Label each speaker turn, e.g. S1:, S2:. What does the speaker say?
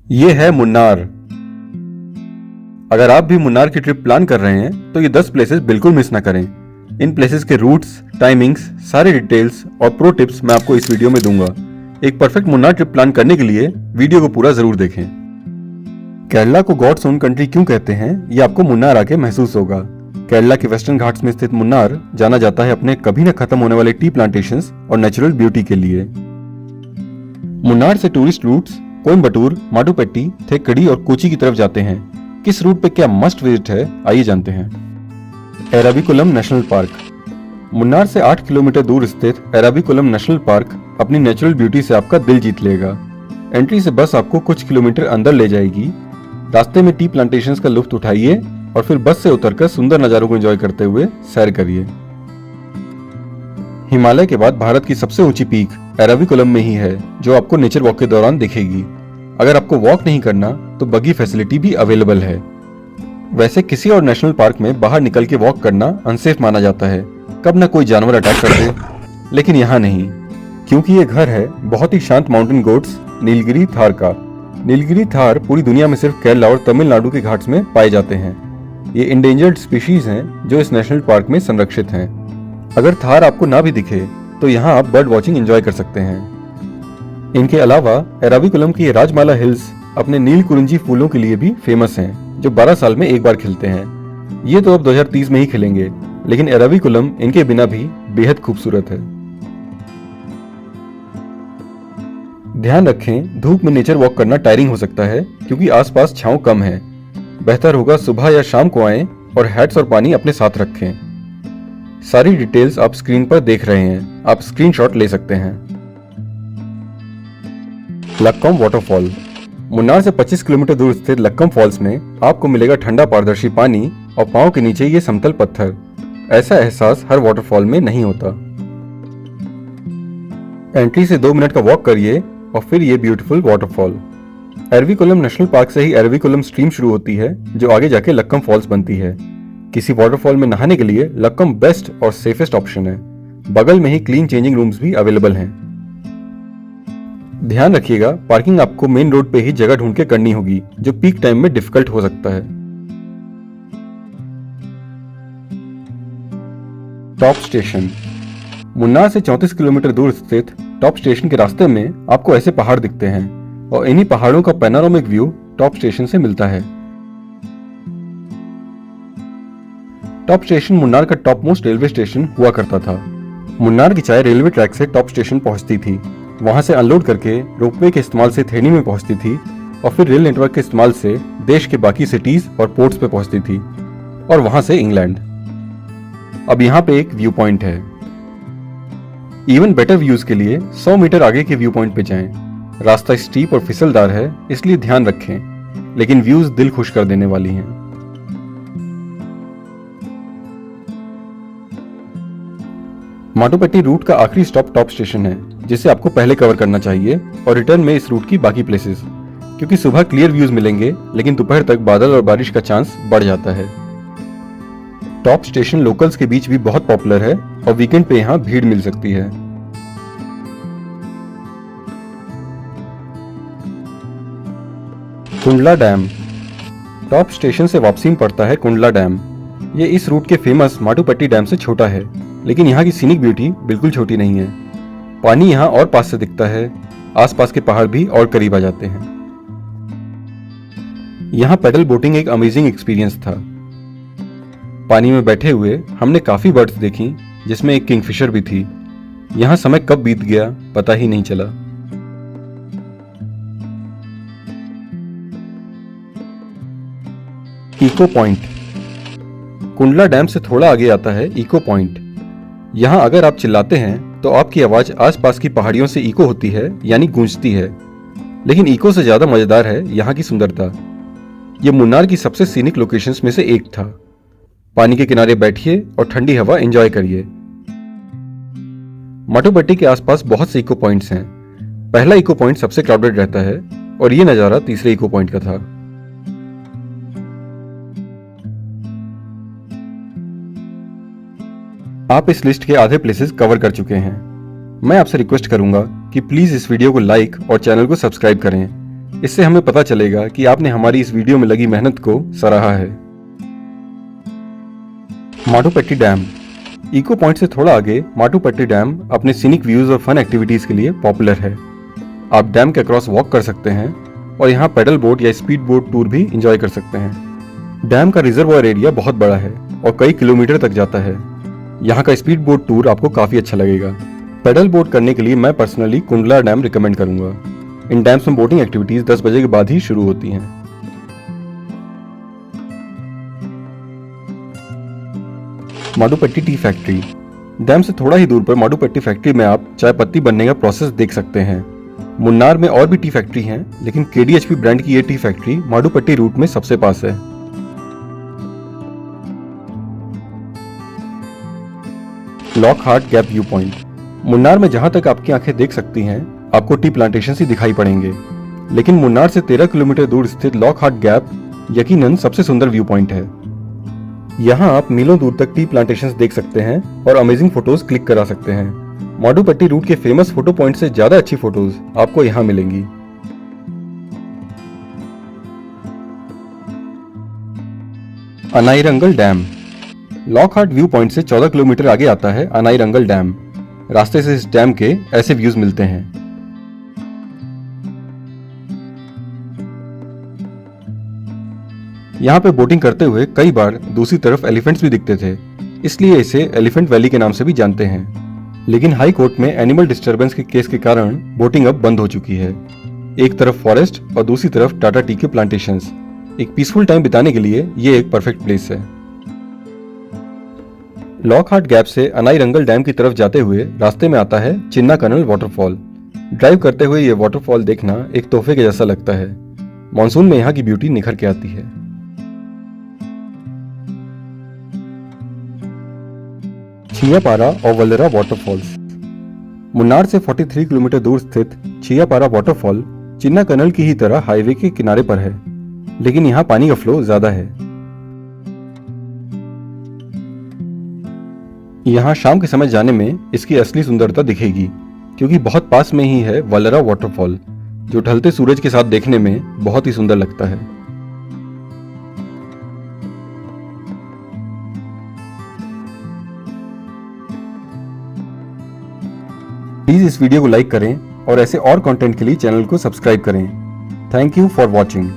S1: ये है मुन्नार। अगर आप भी मुन्नार की ट्रिप प्लान कर रहे हैं तो ये 10 प्लेसेस बिल्कुल मिस ना करें। इन प्लेसेस के रूट्स, टाइमिंग्स, सारे डिटेल्स और प्रो टिप्स मैं आपको इस वीडियो में दूंगा। एक परफेक्ट मुन्नार ट्रिप प्लान करने के लिए वीडियो को पूरा जरूर देखें। केरला को गॉड्स ओन कंट्री क्यों कहते हैं ये आपको मुन्नार आके महसूस होगा। केरला के वेस्टर्न घाट्स में स्थित मुन्नार जाना जाता है अपने कभी न खत्म होने वाले टी प्लांटेशंस और नेचुरल ब्यूटी के लिए। मुन्नार से टूरिस्ट रूट्स कोयम्बटूर, माटुपेट्टी, थेक्कड़ी और कोची की तरफ जाते हैं। किस रूट पे क्या मस्ट विजिट है आइए जानते हैं। Eravikulam national park. मुन्नार से 8 किलोमीटर दूर स्थित एराविकुलम नेशनल पार्क अपनी नेचुरल ब्यूटी से आपका दिल जीत लेगा। एंट्री से बस आपको कुछ किलोमीटर अंदर ले जाएगी। रास्ते में टी प्लांटेशंस का लुत्फ उठाइए और फिर बस से उतरकर सुंदर नजारों को एंजॉय करते हुए सैर करिए। हिमालय के बाद भारत की सबसे ऊंची पीक एराविकुलम में ही है जो आपको नेचर वॉक के दौरान दिखेगी। अगर आपको वॉक नहीं करना तो बगी फैसिलिटी भी अवेलेबल है। वैसे किसी और नेशनल पार्क में बाहर निकल के वॉक करना अनसेफ माना जाता है, कब ना कोई जानवर अटैक कर दे, लेकिन यहाँ नहीं, क्योंकि ये घर है बहुत ही शांत माउंटेन गोट्स नीलगिरी थार का। नीलगिरी थार पूरी दुनिया में सिर्फ केरला और तमिलनाडु के घाट्स में पाए जाते हैं। ये इंडेंजर्ड स्पीशीज हैं जो इस नेशनल पार्क में संरक्षित हैं। अगर थार आपको ना भी दिखे तो यहाँ आप बर्ड वॉचिंग एंजॉय कर सकते हैं। इनके अलावा एराविकुलम की राजमाला हिल्स अपने नील कुरिंजी फूलों के लिए भी फेमस हैं जो 12 साल में एक बार खिलते हैं। ये तो अब 2030 में ही खिलेंगे, लेकिन एराविकुलम इनके बिना भी बेहद खूबसूरत है। ध्यान रखें, धूप में नेचर वॉक करना टायरिंग हो सकता है क्योंकि आसपास छांव कम है। बेहतर होगा सुबह या शाम को आएं और हैट्स और पानी अपने साथ रखें। सारी डिटेल्स आप स्क्रीन पर देख रहे हैं, आप स्क्रीनशॉट ले सकते हैं। लक्कम वाटरफॉल। मुन्नार से 25 किलोमीटर दूर स्थित लक्कम फॉल्स में आपको मिलेगा ठंडा पारदर्शी पानी और पांव के नीचे ये समतल पत्थर। ऐसा एहसास हर वाटरफॉल में नहीं होता। एंट्री से 2 मिनट का वॉक करिए और फिर ये beautiful waterfall. Eravikulam national park से ही एराविकुलम स्ट्रीम शुरू होती है जो आगे जाके लक्कम फॉल्स बनती है। किसी वाटरफॉल में नहाने के लिए लक्कम बेस्ट और सेफेस्ट ऑप्शन है। बगल में ही क्लीन चेंजिंग रूम्स भी अवेलेबल हैं। ध्यान रखिएगा, पार्किंग आपको मेन रोड पे ही जगह ढूंढ के करनी होगी जो पीक टाइम में डिफिकल्ट हो सकता है। Top station. मुन्नार से 34 किलोमीटर दूर स्थित टॉप स्टेशन के रास्ते में आपको ऐसे पहाड़ दिखते हैं और इन्हीं पहाड़ों का पैनोरामिक व्यू टॉप स्टेशन से मिलता है। टॉप स्टेशन मुन्नार का टॉप मोस्ट रेलवे स्टेशन हुआ करता था। मुन्नार की चाय रेलवे ट्रैक से टॉप स्टेशन पहुंचती थी, वहां से अनलोड करके रोपवे के इस्तेमाल से थेनी में पहुंचती थी और फिर रेल नेटवर्क के इस्तेमाल से देश के बाकी सिटीज और पोर्ट्स पे पहुंचती थी और वहां से इंग्लैंड। अब यहाँ पे एक व्यू पॉइंट है। इवन बेटर व्यूज के लिए 100 मीटर आगे के व्यू पॉइंट पे जाएं। रास्ता स्टीप और फिसलदार है इसलिए ध्यान रखें, लेकिन व्यूज दिल खुश कर देने वाली हैं। माटुपेट्टी रूट का आखिरी स्टॉप टॉप स्टेशन है जिसे आपको पहले कवर करना चाहिए और रिटर्न में इस रूट की बाकी प्लेसेस, क्योंकि सुबह क्लियर व्यूज मिलेंगे लेकिन दोपहर तक बादल और बारिश का चांस बढ़ जाता है। टॉप स्टेशन लोकल्स के बीच भी बहुत पॉपुलर है और वीकेंड पे यहाँ भीड़ मिल सकती है। कुंडला डैम। टॉप स्टेशन से वापसी में पड़ता है कुंडला डैम। ये इस रूट के फेमस माटुपेट्टी डैम से छोटा है, लेकिन यहाँ की सीनिक ब्यूटी बिल्कुल छोटी नहीं है। पानी यहाँ और पास से दिखता है, आसपास के पहाड़ भी और करीब आ जाते हैं। यहाँ पैडल बोटिंग एक अमेजिंग एक्सपीरियंस था। पानी में बैठे हुए हमने काफी बर्ड्स देखी जिसमें एक किंगफिशर भी थी। यहाँ समय कब बीत गया पता ही नहीं चला। Echo point. कुंडला डैम से थोड़ा आगे आता है इको पॉइंट। यहाँ अगर आप चिल्लाते हैं तो आपकी आवाज आसपास की पहाड़ियों से इको होती है, यानी गूंजती है। लेकिन इको से ज्यादा मजेदार है यहाँ की सुंदरता। ये मुन्नार की सबसे सीनिक लोकेशंस में से एक था। पानी के किनारे बैठिए और ठंडी हवा एंजॉय करिए। माटुपेट्टी के आसपास बहुत से इको पॉइंट्स हैं। पहला इको पॉइंट सबसे क्राउडेड रहता है और ये नजारा तीसरे इको पॉइंट का था। आप इस लिस्ट के आधे प्लेसेस कवर कर चुके हैं। मैं आपसे रिक्वेस्ट करूंगा कि प्लीज इस वीडियो को लाइक और चैनल को सब्सक्राइब करें। इससे हमें पता चलेगा कि आपने हमारी इस वीडियो में लगी मेहनत को सराहा है। माटुपेट्टी डैम। इको पॉइंट से थोड़ा आगे माटुपेट्टी डैम अपने सीनिक व्यूज और फन एक्टिविटीज के लिए पॉपुलर है। आप डैम के अक्रॉस वॉक कर सकते हैं और यहाँ पैडल बोट या स्पीड बोट टूर भी एंजॉय कर सकते हैं। डैम का रिजर्वॉयर एरिया बहुत बड़ा है और कई किलोमीटर तक जाता है। यहाँ का स्पीड बोट टूर आपको काफी अच्छा लगेगा। पैडल बोट करने के लिए मैं पर्सनली कुंडला डैम रिकमेंड करूंगा। इन डैम्स में बोटिंग एक्टिविटीज 10 बजे के बाद ही शुरू होती हैं। माडुपेट्टी टी फैक्ट्री। डैम से थोड़ा ही दूर पर माडुपेट्टी फैक्ट्री में आप चाय पत्ती बनने का प्रोसेस देख सकते हैं। मुन्नार में और भी टी फैक्ट्री हैं, लेकिन KDHP ब्रांड की ये टी फैक्ट्री माडुपेट्टी रूट में सबसे पास है। Lockhart gap view point. Munnar में जहां तक आपकी आंखें देख सकती हैं, आपको टी प्लांटेशन ही दिखाई पड़ेंगे, लेकिन मुन्नार से 13 किलोमीटर दूर स्थित लॉकहार्ट गैप यकीनन सबसे सुंदर व्यू पॉइंट है। यहाँ आप मीलों दूर तक टी प्लांटेशंस देख सकते हैं और अमेजिंग फोटोज क्लिक करा सकते हैं। माडुपेट्टी रूट के फेमस फोटो पॉइंट से ज्यादा अच्छी फोटोज आपको यहाँ मिलेंगी। अनाईरंगल डैम। लॉकहार्ट व्यू पॉइंट से 14 किलोमीटर आगे आता है अनाईरंगल डैम। रास्ते से इस डैम के ऐसे व्यूज मिलते हैं। यहाँ पे बोटिंग करते हुए कई बार दूसरी तरफ एलिफेंट्स भी दिखते थे, इसलिए इसे एलिफेंट वैली के नाम से भी जानते हैं। लेकिन हाई कोर्ट में एनिमल डिस्टरबेंस के केस के कारण बोटिंग अब बंद हो चुकी है। एक तरफ फॉरेस्ट और दूसरी तरफ टाटा टी के प्लांटेशंस। एक पीसफुल टाइम बिताने के लिए ये एक परफेक्ट प्लेस है। लॉकहार्ट गैप से अनाईरंगल डैम की तरफ जाते हुए रास्ते में आता है चिन्ना कनल वाटरफॉल। ड्राइव करते हुए ये वाटरफॉल देखना एक तोहफे के जैसा लगता है। मॉनसून में यहाँ की ब्यूटी निखर के आती है। छियापारा और वल्लरा वाटरफॉल्स। मुन्नार से 43 किलोमीटर दूर स्थित छियापारा वाटरफॉल चिन्ना कनल की ही तरह हाईवे के किनारे पर है, लेकिन यहाँ पानी का फ्लो ज्यादा है। यहाँ शाम के समय जाने में इसकी असली सुंदरता दिखेगी, क्योंकि बहुत पास में ही है वल्लरा वाटरफॉल, जो ढलते सूरज के साथ देखने में बहुत ही सुंदर लगता है। प्लीज इस वीडियो को लाइक करें और ऐसे और कंटेंट के लिए चैनल को सब्सक्राइब करें। Thank you for watching.